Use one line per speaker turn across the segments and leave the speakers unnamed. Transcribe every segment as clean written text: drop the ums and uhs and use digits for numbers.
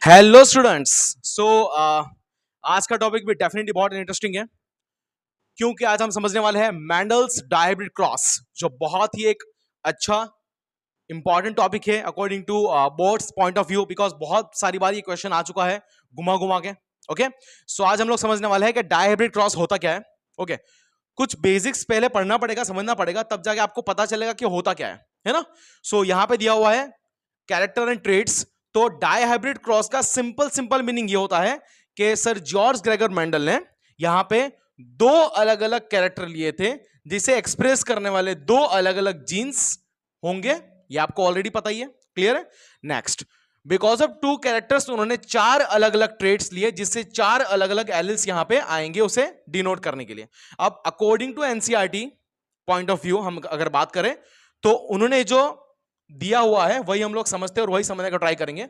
Hello students. सो आज का topic भी डेफिनेटली बहुत इंटरेस्टिंग है, क्योंकि आज हम समझने वाले हैं मैंडल्स डायहाइब्रिड क्रॉस, जो बहुत ही एक अच्छा इंपॉर्टेंट टॉपिक है according to boards point of view, because बहुत सारी बार ये क्वेश्चन आ चुका है घुमा घुमा के। ओके, सो आज हम लोग समझने वाले हैं कि डायहाइब्रिड क्रॉस होता क्या है। ओके, कुछ बेसिक्स पहले पढ़ना पड़ेगा, समझना पड़ेगा, तब जाके आपको पता चलेगा कि होता क्या है ना। सो यहां पे दिया हुआ है कैरेक्टर एंड ट्रेड्स। तो डायहाइब्रिड क्रॉस का सिंपल सिंपल मीनिंग ये होता है कि सर जॉर्ज ग्रेगर मेंडल ने यहां पे दो अलग अलग कैरेक्टर लिए थे, जिसे एक्सप्रेस करने वाले दो अलग अलग जीन्स होंगे। ये आपको ऑलरेडी पता ही है, क्लियर है। Next, because of two characters उन्होंने चार अलग अलग ट्रेड्स लिए, जिससे चार अलग अलग एलिल्स यहां पे आएंगे उसे डिनोट करने के लिए। अब according to NCERT point of view हम अगर बात करें, तो उन्होंने जो दिया हुआ है वही हम लोग समझते हैं और वही समझने का ट्राई करेंगे।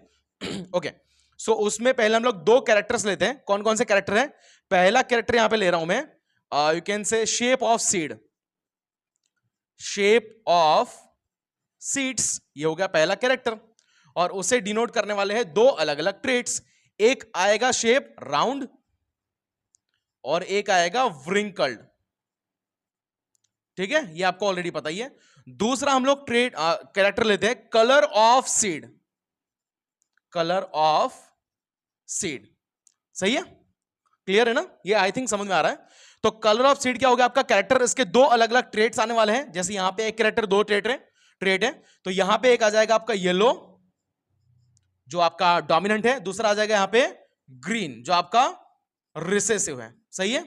ओके, सो उसमें पहले हम लोग दो कैरेक्टर्स लेते हैं। कौन कौन से कैरेक्टर हैं? पहला कैरेक्टर यहां पे ले रहा हूं मैं, you can say shape of seed. Shape of seeds, ये हो गया पहला कैरेक्टर, और उसे डिनोट करने वाले हैं दो अलग अलग ट्रेड्स। एक आएगा शेप राउंड और एक आएगा व्रिंकल्ड। ठीक है, ये आपको ऑलरेडी पता ही है। दूसरा हम लोग ट्रेड कैरेक्टर लेते हैं colour of seed. Colour of seed, सही है, क्लियर है ना? ये आई थिंक समझ में आ रहा है। तो कलर ऑफ सीड क्या हो गया आपका कैरेक्टर, इसके दो अलग अलग ट्रेड्स आने वाले हैं। जैसे यहां पे एक कैरेक्टर दो ट्रेड है, तो यहां पे एक आ जाएगा आपका येलो जो आपका डोमिनेंट है, दूसरा आ जाएगा यहां पे ग्रीन जो आपका रिसेसिव है। सही है,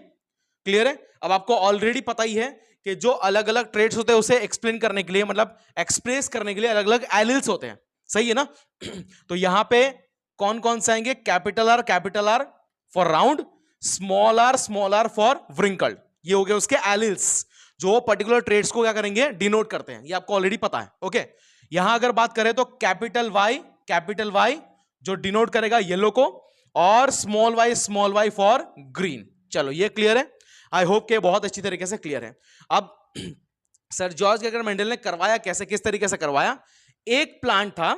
क्लियर है। अब आपको ऑलरेडी पता ही है कि जो अलग अलग ट्रेड्स होते हैं उसे एक्सप्लेन करने के लिए, मतलब एक्सप्रेस करने के लिए अलग अलग एलिल्स होते हैं। सही है ना? तो यहां पे कौन कौन से आएंगे? Capital R for round, small R for wrinkled. ये हो गए उसके एलिल्स, जो पर्टिकुलर ट्रेड्स को क्या करेंगे? डिनोट करते हैं। ये आपको ऑलरेडी पता है। ओके, यहां अगर बात करें तो कैपिटल वाई जो डिनोट करेगा येलो को, और स्मॉल वाई फॉर ग्रीन। चलो, ये क्लियर है। आई होप के बहुत अच्छी तरीके से क्लियर है। अब सर जॉर्ज ग्रेगर मेंडल ने करवाया कैसे, किस तरीके से करवाया? एक प्लांट था,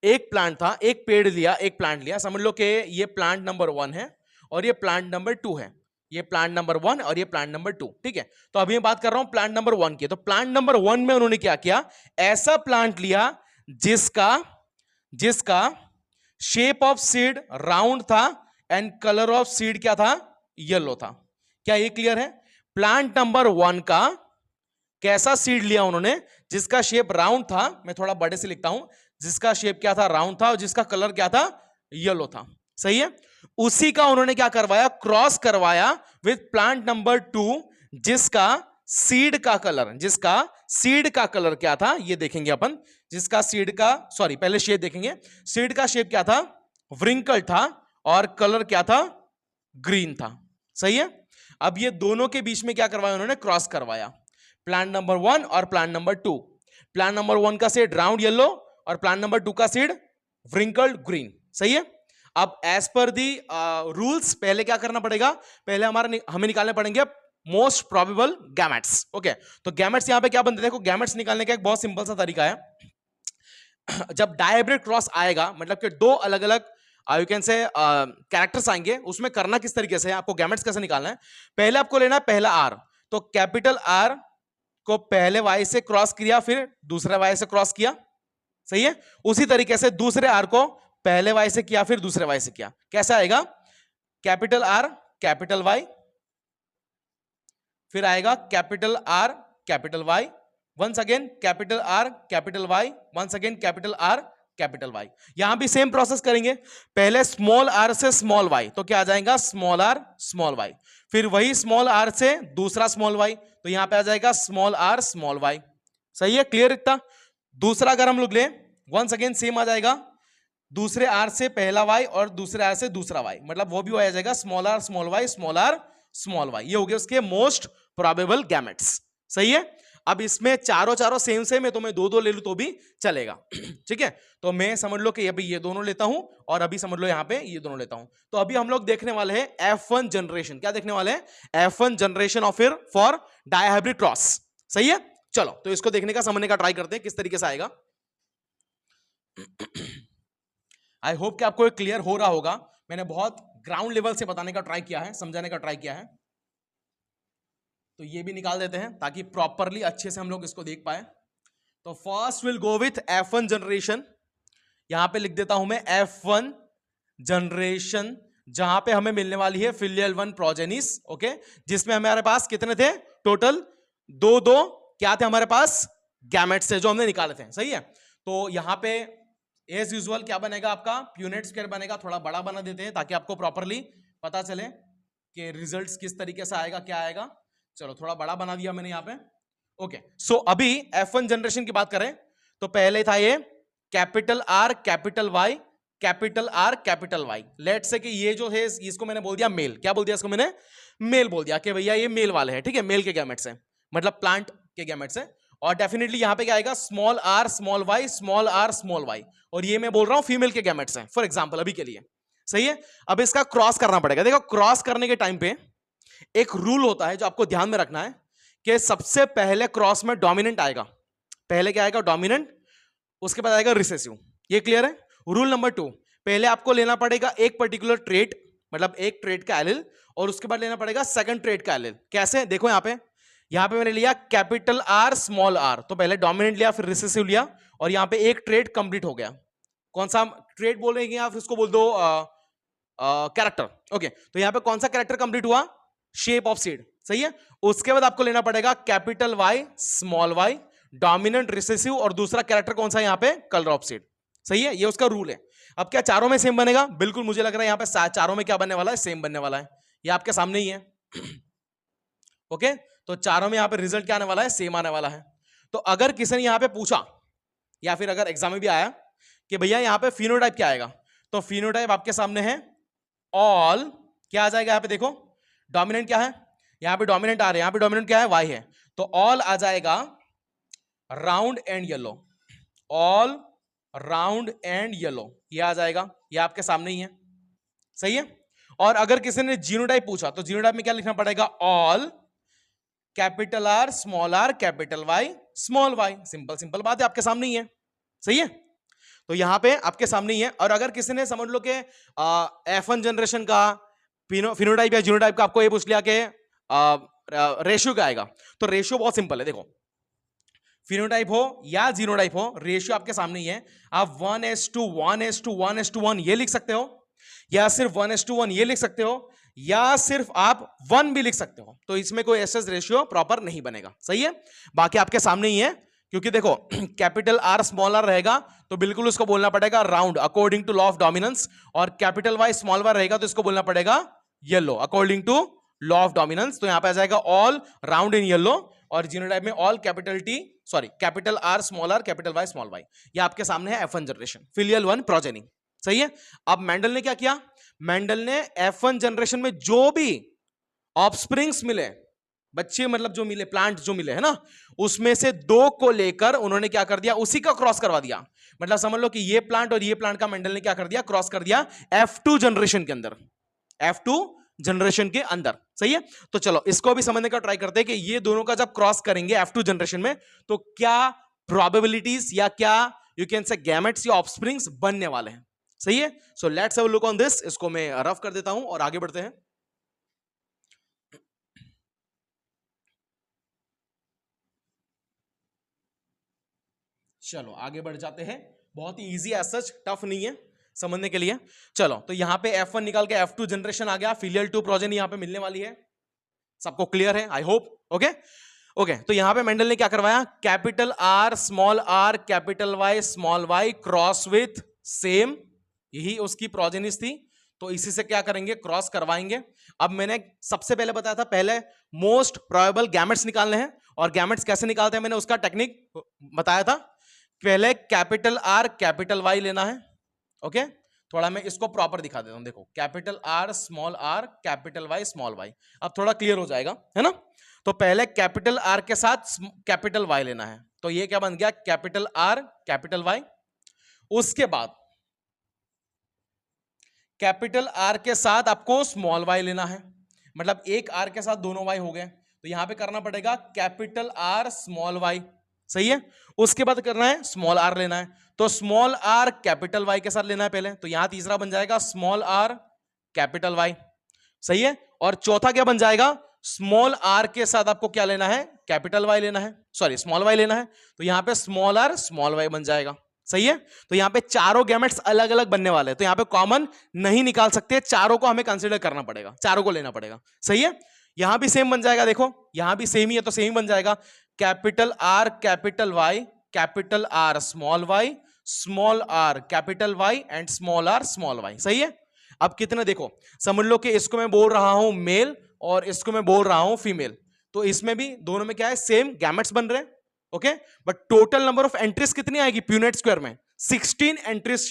एक पेड़ लिया, एक प्लांट लिया। समझ लो कि ये प्लांट नंबर 1 है और ये प्लांट नंबर 2 है। ये प्लांट नंबर 1 और ये प्लांट नंबर 2। ठीक है, तो अभी मैं बात कर रहा हूं प्लांट नंबर 1 की। तो प्लांट नंबर 1 में उन्होंने क्या किया? ऐसा प्लांट लिया जिसका शेप ऑफ सीड राउंड था एंड कलर ऑफ सीड क्या था? येलो था। क्या ये क्लियर है? प्लांट नंबर 1 का कैसा सीड लिया उन्होंने? जिसका शेप राउंड था, मैं थोड़ा बड़े से लिखता हूं, जिसका शेप क्या था? राउंड था, और जिसका कलर क्या था? येलो था। सही है, उसी का उन्होंने क्या करवाया? क्रॉस करवाया विद प्लांट नंबर 2, जिसका सीड का कलर क्या था? ये देखेंगे अपन। जिसका सीड का, सॉरी पहले शेप देखेंगे। सीड का शेप क्या था? व्रिंकल था, और कलर क्या था? ग्रीन था। सही है, अब ये दोनों के बीच में क्या करवाया उन्होंने? क्रॉस करवाया। प्लांट नंबर 1 और प्लांट नंबर 2। प्लांट नंबर 1 का सीड राउंड येलो और प्लांट नंबर 2 का सीड व्रिंकल्ड ग्रीन। सही है, अब एज पर दी रूल्स पहले क्या करना पड़ेगा? पहले हमें निकालने पड़ेंगे मोस्ट प्रोबेबल गैमेट्स। ओके, तो गैमेट्स यहां पे क्या बनते हैं? देखो, गैमेट्स निकालने का एक बहुत सिंपल सा तरीका है। जब डायहाइब्रिड क्रॉस आएगा, मतलब कि दो अलग अलग यू कैन से कैरेक्टर्स आएंगे, उसमें करना किस तरीके से है, आपको गैमेट्स कैसे निकालना है? पहले आपको लेना है पहला आर। तो कैपिटल आर को पहले वाई से क्रॉस किया, फिर दूसरे वाई से क्रॉस किया। सही है, उसी तरीके से दूसरे आर को पहले वाई से किया, फिर दूसरे वाई से किया। कैसा आएगा? कैपिटल आर कैपिटल वाई, फिर आएगा capital R capital Y, once again capital R capital Y, once again capital R capital Y. यहां भी सेम प्रोसेस करेंगे। पहले स्मॉल आर से स्मॉल वाई, तो क्या आ जाएगा? Small R small Y. फिर वही स्मॉल आर से दूसरा स्मॉल वाई, तो यहां पे आ जाएगा स्मॉल आर स्मॉल वाई। सही है, क्लियर इतना? दूसरा अगर हम लोग ले, वंस अगेन सेम आ जाएगा। दूसरे आर से पहला वाई और दूसरे आर से दूसरा वाई, मतलब वो भी आ जाएगा small R small Y small R small Y. ये हो गया उसके मोस्ट प्रोबेबल गैमेट्स। सही है, अब इसमें चारों सेम सेम है, तो मैं दो दो ले लूं तो भी चलेगा। ठीक है, तो मैं समझ लो कि अभी ये दोनों लेता हूं और अभी समझ लो यहां पे ये दोनों लेता हूं। तो अभी हम लोग देखने वाले हैं F1 जनरेशन। क्या देखने वाले हैं? F1 generation of for dihybrid cross. सही है, चलो तो इसको देखने का समझने का ट्राई करते हैं किस तरीके से आएगा। आई होप कि आपको क्लियर हो रहा होगा। मैंने बहुत ग्राउंड लेवल से बताने का ट्राई किया है, समझाने का ट्राई किया है। तो ये भी निकाल देते हैं ताकि प्रॉपरली अच्छे से हम लोग इसको देख पाए। तो first will go with F1 generation. यहां पे लिख देता हूं मैं F1 जनरेशन, जहां पे हमें मिलने वाली है फिलियल 1 प्रोजेनिस। ओके, जिसमें हमारे पास कितने थे टोटल? दो क्या थे हमारे पास? गैमेट्स थे जो हमने निकाले थे। सही है। तो यहां पे एज यूजुअल क्या बनेगा आपका? प्यूनेट स्क्वायर बनेगा। थोड़ा बड़ा बना देते हैं ताकि आपको प्रॉपरली पता चले कि रिजल्ट्स किस तरीके से आएगा, क्या आएगा। चलो थोड़ा बड़ा बना दिया मैंने यहां पे। ओके, सो अभी F1 जनरेशन की बात करें तो पहले था ये capital R capital Y capital R capital Y. Let's say कि ये जो है इसको मैंने बोल दिया मेल। क्या बोल दिया इसको मैंने? मेल बोल दिया कि भैया ये मेल वाले हैं। ठीक है, मेल के गैमेट्स हैं, मतलब प्लांट के गैमेट्स हैं। और डेफिनेटली यहां पे क्या आएगा? Small R small Y small R small Y. और ये मैं बोल रहा हूं फीमेल के गैमेट्स हैं फॉर एग्जांपल अभी के लिए। सही है। अब इसका क्रॉस करना पड़ेगा। देखो क्रॉस करने के टाइम पे एक रूल होता है जो आपको ध्यान में रखना है कि सबसे पहले क्रॉस में डोमिनेंट आएगा। पहले क्या आएगा? डोमिनेंट, उसके बाद आएगा रिसेसिव। ये क्लियर है? रूल नंबर 2, पहले आपको लेना पड़ेगा एक पर्टिकुलर ट्रेट, मतलब एक ट्रेट का एलिल, और उसके बाद लेना पड़ेगा सेकंड ट्रेट का एलिल। कैसे? देखो यहां पे मैंने लिया कैपिटल आर स्मॉल आर, तो पहले डोमिनेंट लिया फिर रिसेसिव लिया, और यहां पे एक ट्रेट कंप्लीट हो गया। कौन सा ट्रेट बोल रहे हैं आप? इसको बोल दो कैरेक्टर। ओके, तो यहां पे कौन सा कैरेक्टर कंप्लीट हुआ? Shape of seed. सही है। उसके बाद आपको लेना पड़ेगा capital Y small Y, dominant recessive, और दूसरा कैरेक्टर कौन सा यहां पे? Colour of seed. सही है, ये उसका रूल है। अब क्या चारों में सेम बनेगा? बिल्कुल, मुझे लग रहा है यहां पे चारों में क्या बनने वाला है? सेम बनने वाला है। ये आपके सामने ही है। ओके, तो चारों में यहां पे रिजल्ट क्या आने वाला है? सेम आने वाला है। तो अगर किसी ने यहां पे पूछा, या फिर अगर एग्जाम में भी आया कि भैया यहां पे फिनोटाइप क्या आएगा, तो फिनोटाइप आपके सामने है ऑल। क्या आ जाएगा यहां पे? देखो डोमिनेंट क्या है? यहां पे डोमिनेंट आ रहे हैं, यहां पे डोमिनेंट क्या है? वाई है। तो ऑल आ जाएगा round and yellow, all round and yellow, ये आ जाएगा। ये आपके सामने ही है। सही है। और अगर किसी ने जीनोटाइप पूछा तो जीनोटाइप में क्या लिखना पड़ेगा? All capital R small R capital Y small Y. Simple simple बात है, आपके सामने ही है। सही है। तो यहां पे आपके सामने ही है। और अगर किसी ने समझ लो कि F1 जनरेशन का फिनोटाइप या जीनोटाइप का आपको ये पूछ लिया कि रेशियो क्या आएगा, तो रेशियो बहुत सिंपल है। देखो फिनोटाइप हो या जीनोटाइप हो, रेशियो आपके सामने ही है। आप 1:1:1:1:1 ये लिख सकते हो, या सिर्फ 1:1 ये लिख सकते हो, या सिर्फ आप 1 भी लिख सकते हो। तो इसमें कोई ऐसा रेशियो प्रॉपर नहीं बनेगा। सही है। बाकी आपके सामने ही है, क्योंकि देखो कैपिटल आर स्मॉल आर रहेगा तो बिल्कुल उसको बोलना पड़ेगा round according to law of dominance, और कैपिटल वाई स्मॉल वाई रहेगा तो इसको बोलना पड़ेगा yellow according to law of dominance. तो यहां पे आ जाएगा ऑल राउंड इन येलो, और जीनोटाइप में all capital R small R capital Y small Y. ये आपके सामने है F1 जनरेशन, फिलियल 1 प्रोजेनी। सही है। अब मेंडल ने क्या किया? मेंडल ने F1 जनरेशन में जो भी ऑफस्प्रिंग्स मिले, बच्चे मतलब जो मिले, प्लांट जो मिले है ना, उसमें से 2 को लेकर उन्होंने क्या कर दिया? उसी का क्रॉस करवा दिया। मतलब समझ लो कि ये प्लांट और ये प्लांट का मेंडल ने क्या कर दिया? क्रॉस कर दिया F2 जनरेशन के अंदर, F2 जनरेशन के अंदर। सही है। तो चलो इसको भी समझने का ट्राई करते हैं कि ये दोनों का जब क्रॉस करेंगे F2 जनरेशन में तो क्या प्रोबेबिलिटीज या क्या यू कैन से गैमेट्स या ऑफस्प्रिंग्स बनने वाले हैं। सही है। So let's have a look on this. इसको मैं रफ कर देता हूं और आगे बढ़ते हैं। चलो आगे बढ़ जाते हैं। बहुत ही इजी एज सच, टफ नहीं है समझने के लिए। चलो तो यहां पे F1 निकाल के F2 जनरेशन आ गया, फिलियल 2 प्रोजेनी यहां पे मिलने वाली है। सबको क्लियर है आई होप। ओके ओके, तो यहां पे मेंडल ने क्या करवाया? Capital R small R capital Y small Y cross with same, यही उसकी प्रोजेनिस थी। तो इसी से क्या करेंगे? क्रॉस करवाएंगे। अब मैंने सबसे पहले बताया था, पहले मोस्ट प्रोबेबल गैमेट्स निकालने हैं, और गैमेट्स कैसे निकालते हैं मैंने उसका टेक्निक बताया था। पहले कैपिटल आर कैपिटल वाई लेना है। ओके, थोड़ा मैं इसको प्रॉपर दिखा देता हूं। देखो capital R small R capital Y small Y, अब थोड़ा क्लियर हो जाएगा है ना। तो पहले कैपिटल आर के साथ कैपिटल वाई लेना है, तो ये क्या बन गया? Capital R capital Y. उसके बाद कैपिटल आर के साथ आपको स्मॉल वाई लेना है, मतलब एक आर के साथ दोनों वाई हो गए। तो यहां पे करना पड़ेगा कैपिटल आर स्मॉल वाई। सही है। उसके बाद करना है स्मॉल आर लेना है, तो स्मॉल आर कैपिटल वाई के साथ लेना है पहले, तो यहां तीसरा बन जाएगा स्मॉल आर कैपिटल वाई, सही है। और चौथा क्या बन जाएगा, स्मॉल आर के साथ आपको क्या लेना है, कैपिटल वाई लेना है, सॉरी स्मॉल वाई लेना है, तो यहां पे स्मॉल आर स्मॉल वाई बन जाएगा, सही है। तो यहां पे चारों गैमेट्स अलग अलग बनने वाले हैं, तो यहां पे कॉमन नहीं निकाल सकते, चारों को हमें कंसीडर करना पड़ेगा, चारों को लेना पड़ेगा, सही है। यहां भी सेम बन जाएगा, देखो यहां भी सेम ही है तो सेम बन जाएगा, capital R capital Y, capital R small Y, small R capital Y and small R small Y, सही है। अब कितने देखो, समझ लो कि इसको मैं बोल रहा हूं मेल और इसको मैं बोल रहा हूं फीमेल, तो इसमें भी दोनों में क्या है, सेम गैमेट्स बन रहे हैं, okay. But total number of entries कितनी आएगी प्यूनेट स्क्वायर में, 16 entries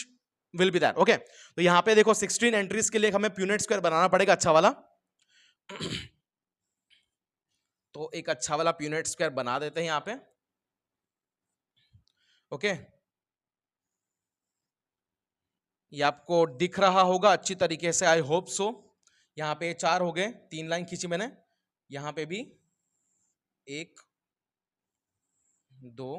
will be that, okay. तो यहां पे देखो 16 एंट्रीज के लिए हमें प्यूनेट स्क्वायर बनाना पड़ेगा अच्छा वाला तो एक अच्छा वाला प्यूनेट स्क्वायर बना देते हैं यहां पे, ओके। ये आपको दिख रहा होगा अच्छी तरीके से, आई होप सो। यहां पे 4 हो गए, 3 लाइन खींची मैंने, यहां पे भी 1 2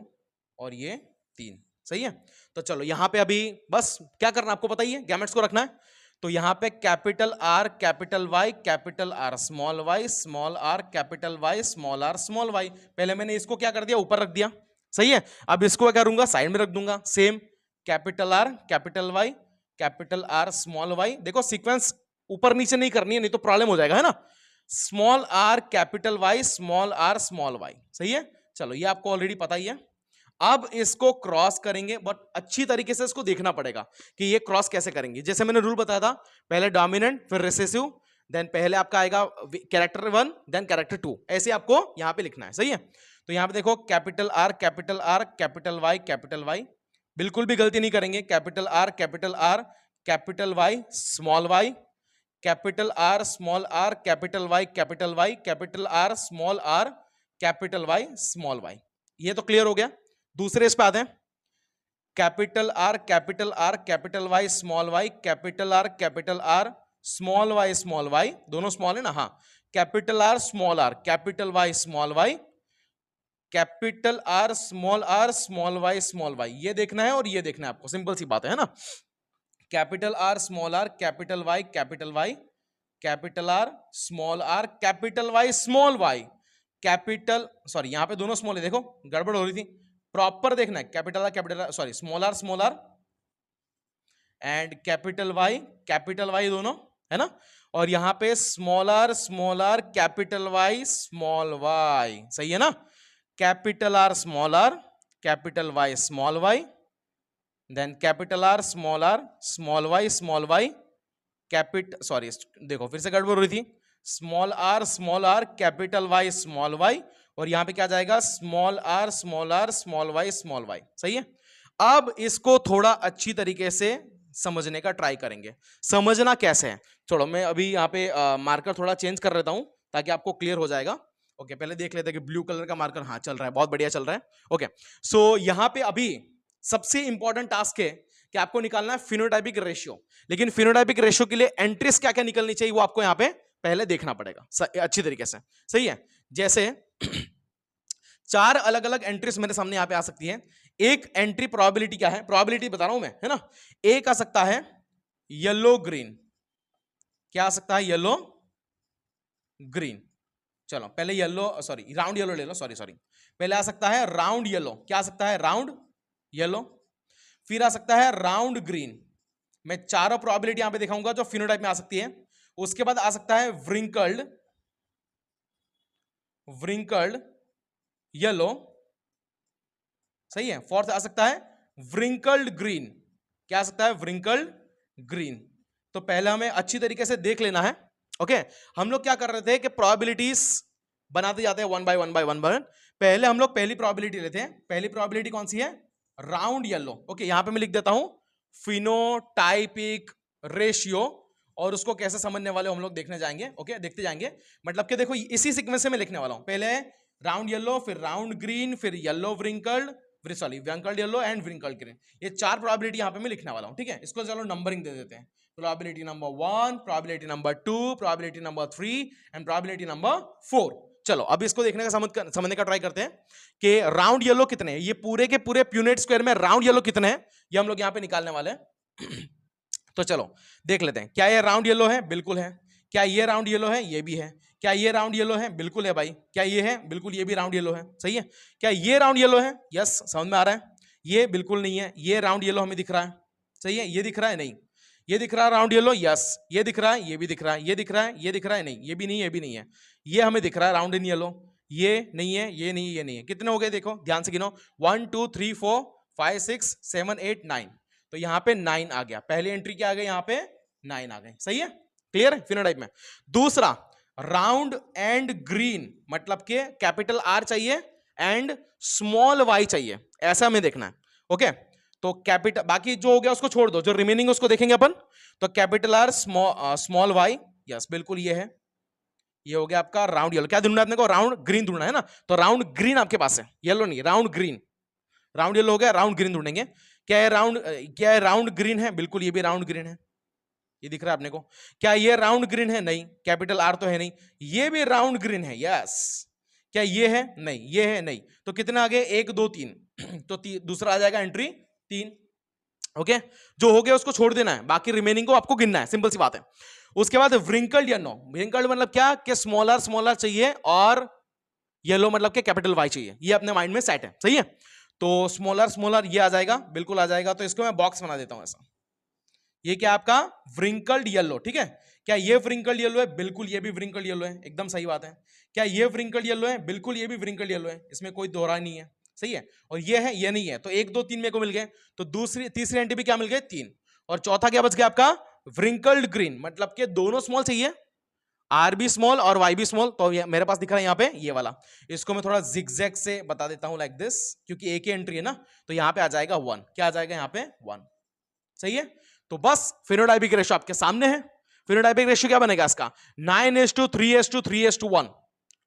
और ये 3, सही है। तो चलो यहां पे अभी बस क्या करना आपको पता ही है, गैमेट्स को रखना है, तो यहां पे capital R capital Y, capital R small Y, small R capital Y, small R small Y. पहले मैंने इसको क्या कर दिया, ऊपर रख दिया, सही है। अब इसको क्या करूंगा, साइड में रख दूंगा, same capital R capital Y, capital R small Y. देखो सीक्वेंस ऊपर नीचे नहीं करनी है, नहीं तो प्रॉब्लम हो जाएगा, है ना। Small R capital Y, small R small Y, सही है। चलो ये आपको ऑलरेडी पता ही है। अब इसको क्रॉस करेंगे, बट अच्छी तरीके से इसको देखना पड़ेगा कि ये क्रॉस कैसे करेंगे। जैसे मैंने रूल बताया था, पहले डोमिनेंट फिर रिसेसिव, देन पहले आपका आएगा कैरेक्टर 1 देन कैरेक्टर 2, ऐसे आपको यहां पे लिखना है, सही है। तो यहां पे देखो कैपिटल आर कैपिटल वाई, बिल्कुल भी गलती नहीं करेंगे, capital R capital Y small Y, capital R small R capital Y capital R small R capital Y small Y. ये तो क्लियर हो गया। दूसरे इस पे आते हैं, capital R capital Y small Y, capital R small Y, दोनों स्मॉल है ना, हाँ। Capital R capital Y small Y, capital R small Y, ये देखना है और ये देखना है आपको, सिंपल सी बात है ना। Capital R capital Y capital R capital Y, capital sorry यहां पे दोनों स्मॉल है, देखो गड़बड़ हो रही थी, प्रॉपर देखना है, capital R sorry small R and capital Y दोनों, है ना। और यहां पे small R capital Y small Y, सही है ना। Capital R capital Y small Y, then capital R small Y sorry देखो फिर से गड़बड़ हो रही थी, small R capital Y small Y, और यहां पे क्या जाएगा स्मॉल आर स्मॉल वाई, सही है। अब इसको थोड़ा अच्छी तरीके से समझने का ट्राई करेंगे। समझना कैसे है, छोड़ो मैं अभी यहाँ पे मार्कर थोड़ा चेंज कर लेता हूं ताकि आपको क्लियर हो जाएगा। ओके पहले देख लेते हैं कि ब्लू कलर का मार्कर हाँ चल रहा है, बहुत बढ़िया चल रहा है। ओके सो यहाँ पे अभी सबसे इंपॉर्टेंट टास्क है कि आपको निकालना है फिनोटाइपिक रेशियो, लेकिन फिनोटाइपिक रेशियो के लिए एंट्रीज क्या क्या निकलनी चाहिए वो आपको यहाँ पे पहले देखना पड़ेगा अच्छी तरीके से, सही है। जैसे 4 अलग अलग एंट्रीज मेरे सामने यहाँ पे आ सकती है। एक एंट्री प्रोबेबिलिटी क्या है, प्रोबेबिलिटी बता रहा हूं मैं, है ना। एक आ सकता है येलो ग्रीन, क्या आ सकता है येलो ग्रीन, चलो पहले येलो सॉरी राउंड येलो ले लो, सॉरी पहले आ सकता है राउंड येलो, क्या आ सकता है राउंड येलो, फिर आ सकता है राउंड ग्रीन, मैं चारों प्रोबेबिलिटी यहां पे दिखाऊंगा जो फिनोटाइप में आ सकती है। उसके बाद आ सकता है व्रिंकल्ड येलो, सही है। फोर्थ आ सकता है व्रिंकल्ड ग्रीन, क्या आ सकता है व्रिंकल्ड ग्रीन। तो पहले हमें अच्छी तरीके से देख लेना है, ओके। हम लोग क्या कर रहे थे कि प्रोबेबिलिटीज बनाते जाते हैं वन बाय वन। पहले हम लोग पहली प्रोबेबिलिटी लेते हैं, पहली प्रोबेबिलिटी कौन सी है राउंड येलो, ओके। यहां पे मैं लिख देता हूं फिनोटाइपिक रेशियो, और उसको कैसे समझने वाले हम लोग देखने जाएंगे, ओके देखते जाएंगे। मतलब कि देखो इसी सीक्वेंस में लिखने वाला हूं, पहले राउंड येलो फिर राउंड ग्रीन फिर yellow wrinkled wrinkled yellow and wrinkled green, ये 4 प्रोबेबिलिटी यहां पे मैं लिखने वाला हूं, ठीक है। इसको चलो नंबरिंग दे देते हैं, probability number 1, probability number 2, probability number 3 and probability number 4। चलो अब इसको देखने का समझने का ट्राई करते हैं कि राउंड येलो कितने हैं। ये पूरे के पूरे प्यूनेट स्क्वायर में राउंड येलो कितने हैं ये हम लोग यहां पे निकालने वाले हैं। तो चलो देख लेते हैं, क्या ये राउंड येलो है? बिल्कुल है। क्या ये राउंड येलो है? ये भी है। क्या ये राउंड येलो है? बिल्कुल है भाई। क्या ये है? बिल्कुल, ये भी राउंड येलो है। सही है। क्या ये राउंड येलो है? यस, समझ में आ रहा है। ये बिल्कुल नहीं है। ये राउंड येलो हमें दिख रहा है। सही है। ये दिख रहा है? नहीं। ये दिख रहा है राउंड येलो? यस। ये दिख रहा है? ये भी दिख रहा है। ये दिख रहा है? ये दिख रहा है? नहीं। ये भी नहीं, ये भी नहीं है। ये हमें दिख रहा है राउंड इन येलो। ये नहीं है, ये नहीं, ये नहीं है। कितने हो गए देखो, ध्यान से गिनो। 1 2 3 4 5 6 7 8 9। तो यहां पे 9 आ गया। पहली एंट्री क्या आ गई? यहां पे 9 आ गए। सही है, क्लियर है फिनोटाइप में। दूसरा, राउंड एंड ग्रीन, मतलब के कैपिटल आर चाहिए एंड स्मॉल वाई चाहिए, ऐसा हमें देखना है। ओके, तो कैपिटल, बाकी जो हो गया उसको छोड़ दो, जो रिमेनिंग उसको देखेंगे अपन। तो capital R small Y, yes बिल्कुल ये है। ये हो गया आपका राउंड येलो। क्या ढूंढना है अपने को? राउंड ग्रीन ढूंढना है ना। तो राउंड ग्रीन आपके पास है, येलो नहीं, राउंड ग्रीन। राउंड येलो हो गया, राउंड ग्रीन ढूंढेंगे। क्या है राउंड ग्रीन है? बिल्कुल, ये भी राउंड ग्रीन है। ये दिख रहा है अपने को। क्या ये राउंड ग्रीन है? नहीं, कैपिटल आर तो है नहीं। ये भी राउंड ग्रीन है, यस। क्या ये है? नहीं, ये है नहीं। तो कितने आ गए? 1 2 3। तो दूसरा आ जाएगा एंट्री 3। ओके, जो हो गया उसको छोड़ देना है, बाकी रिमेनिंग को आपको गिनना है, सिंपल सी बात है। उसके बाद व्रिंकल्ड येलो। व्रिंकल्ड मतलब क्या? कि स्मॉलर स्मॉलर चाहिए और येलो मतलब के कैपिटल वाई चाहिए। ये अपने माइंड में सेट है। सही है। तो स्मॉलर स्मॉलर ये आ जाएगा, बिल्कुल आ जाएगा। तो इसको मैं बॉक्स बना देता हूं ऐसा। ये क्या आपका? Wrinkled yellow. ठीक है। क्या ये व्रिंकल्ड येलो है? बिल्कुल, ये भी व्रिंकल्ड येलो है, एकदम सही बात है। क्या ये व्रिंकल्ड येलो है? बिल्कुल, ये भी व्रिंकल्ड येलो है, इसमें कोई दोहरा नहीं है। सही है। और ये है, ये नहीं है। तो 1 2 3 मेरे को मिल गए। तो तीसरी एंट्री भी क्या मिल गए? 3। और चौथा क्या बच गया आपका? व्रिंकल्ड ग्रीन, मतलब के दोनों स्मॉल चाहिए, आर भी स्मॉल और वाई भी स्मॉल। तो ये मेरे पास दिख रहा है यहाँ पे ये वाला। इसको मैं थोड़ा जिगजैग से बता देता हूं, लाइक दिस, क्योंकि एक ही एंट्री है ना। तो यहाँ पे आ जाएगा 1। क्या आ जाएगा यहाँ पे? 1। सही है। तो बस फिनोटाइपिक रेशियो आपके सामने है। फिनोटाइपिक रेशियो क्या बनेगा इसका? 9:3:3:1।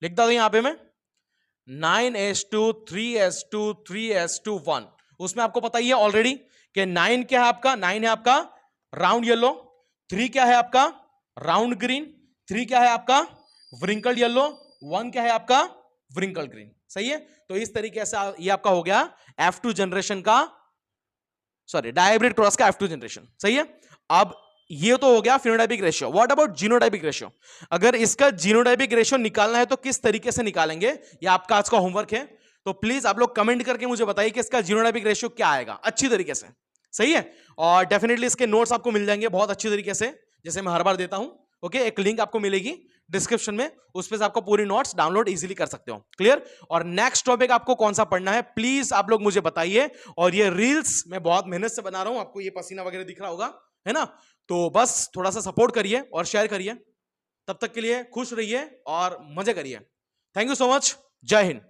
लिखता हूं यहां पे मैं 9:3:3:1। उसमें आपको पता ही है ऑलरेडी कि 9 क्या है आपका? 9 है आपका राउंड येलो। 3 क्या है आपका? Round green. 3 क्या है आपका? Wrinkled yellow. 1 क्या है आपका? Wrinkled green. सही है। तो इस तरीके से ये आपका हो गया F2 जनरेशन का, सॉरी डायब्रिड क्रॉस का F2 जनरेशन। सही है। अब ये तो हो गया phenotypic ratio. What about genotypic ratio? अगर इसका जीनोटाइपिक रेशियो निकालना है तो किस तरीके से निकालेंगे, ये आपका आज का होमवर्क है। तो प्लीज आप लोग कमेंट करके मुझे बताइए कि इसका जीनोटाइपिक रेशियो क्या आएगा अच्छी तरीके से। सही है। और डेफिनेटली इसके नोट्स आपको मिल जाएंगे बहुत अच्छी तरीके से, जैसे मैं हर बार देता हूं। ओके, एक लिंक आपको मिलेगी डिस्क्रिप्शन में, उस पर आपको पूरी नोट्स डाउनलोड इजीली कर सकते हो। क्लियर। और नेक्स्ट टॉपिक आपको कौन सा पढ़ना है प्लीज आप लोग मुझे बताइए। और ये रील्स मैं बहुत मेहनत से बना रहा हूं, आपको ये पसीना वगैरह दिख रहा होगा, है ना। तो बस थोड़ा सा सपोर्ट करिए और शेयर करिए। तब तक के लिए खुश रहिए और मजे करिए। Thank you so much. जय हिंद।